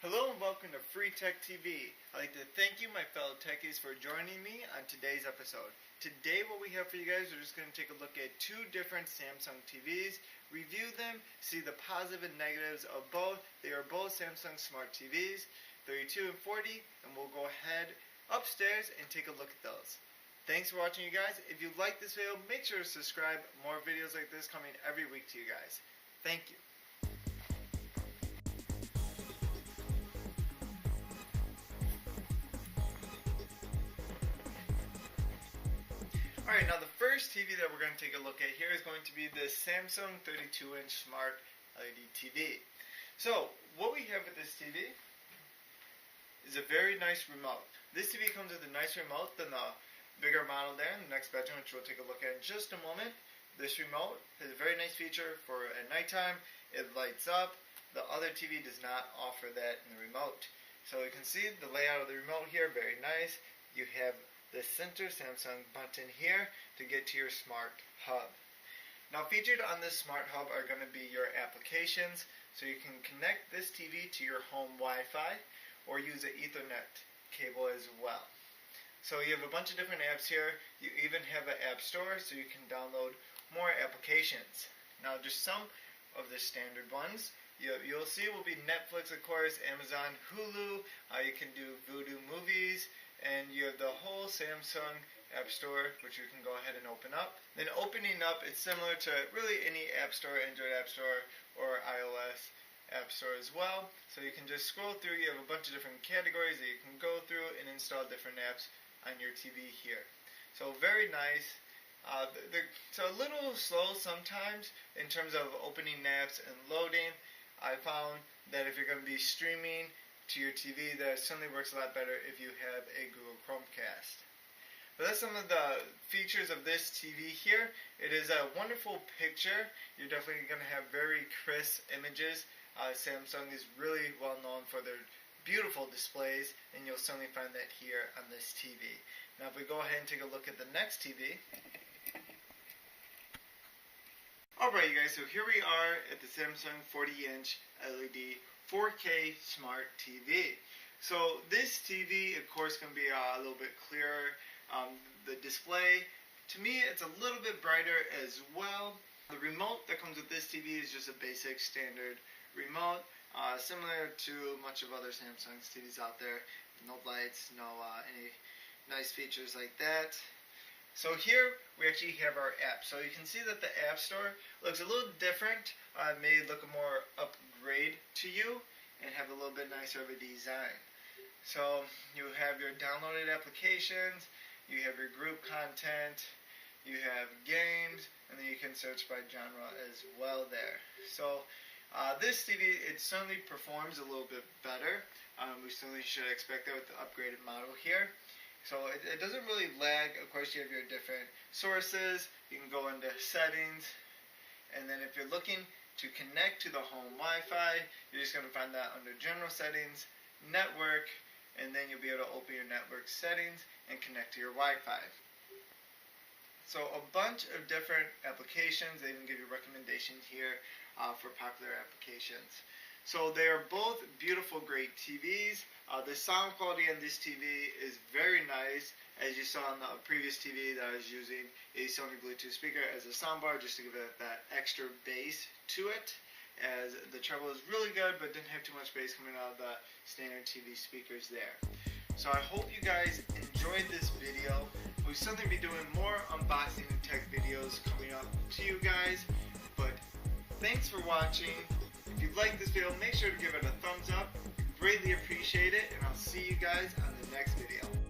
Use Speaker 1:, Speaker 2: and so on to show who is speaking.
Speaker 1: Hello and welcome to FreeTechTV. I'd like to thank you, my fellow techies, for joining me on today's episode. Today what we have for you guys, we're just going to take a look at two different Samsung TVs, review them, see the positive and negatives of both. They are both Samsung Smart TVs, 32 and 40, and we'll go ahead upstairs and take a look at those. Thanks for watching, you guys. If you like this video, make sure to subscribe. More videos like this coming every week to you guys. Thank you. Alright, now the first TV that we're going to take a look at here is going to be the Samsung 32-inch Smart LED TV. So, what we have with this TV is a very nice remote. This TV comes with a nicer remote than the bigger model there in the next bedroom, which we'll take a look at in just a moment. This remote has a very nice feature for at nighttime. It lights up. The other TV does not offer that in the remote. So you can see the layout of the remote here, very nice. You have the center Samsung button here to get to your smart hub. Now featured on this smart hub are going to be your applications, so you can connect this TV to your home Wi-Fi or use an Ethernet cable as well. So you have a bunch of different apps here. You even have an app store so you can download more applications. Now just some of the standard ones you'll see will be Netflix, of course, Amazon, Hulu. You can do Vudu Movies, and you have the whole Samsung App Store, which you can go ahead and open up. Then opening up, it's similar to really any App Store, Android App Store, or iOS App Store as well. So you can just scroll through. You have a bunch of different categories that you can go through and install different apps on your TV here. So very nice. It's a little slow sometimes in terms of opening apps and loading. I found that if you're going to be streaming to your TV, that it certainly works a lot better if you have a Google Chromecast. But that's some of the features of this TV here. It is a wonderful picture. You're definitely going to have very crisp images. Samsung is really well known for their beautiful displays, and you'll certainly find that here on this TV. Now if we go ahead and take a look at the next TV. Alright, you guys, so here we are at the Samsung 40-inch LED 4K Smart TV. So this TV, of course, can be a little bit clearer. The display, to me, it's a little bit brighter as well. The remote that comes with this TV is just a basic standard remote, similar to much of other Samsung's TVs out there. No lights, no any nice features like that. So here we actually have our app. So you can see that the App Store looks a little different. May look more upgrade to you and have a little bit nicer of a design. So you have your downloaded applications, you have your group content, you have games, and then you can search by genre as well there. So this TV, it certainly performs a little bit better. We certainly should expect that with the upgraded model here. So it doesn't really lag. Of course, you have your different sources. You can go into settings, and then if you're looking to connect to the home Wi-Fi, you're just going to find that under general settings, network, and then you'll be able to open your network settings and connect to your Wi-Fi. So a bunch of different applications. They even give you recommendations here for popular applications. So they are both beautiful, great TVs. The sound quality on this TV is very nice. As you saw on the previous TV that I was using a Sony Bluetooth speaker as a soundbar just to give it that extra bass to it, as the treble is really good but didn't have too much bass coming out of the standard TV speakers there. So I hope you guys enjoyed this video. We'll certainly be doing more unboxing and tech videos coming up to you guys, but thanks for watching. If you like this video, make sure to give it a thumbs up. Greatly appreciate it, and I'll see you guys on the next video.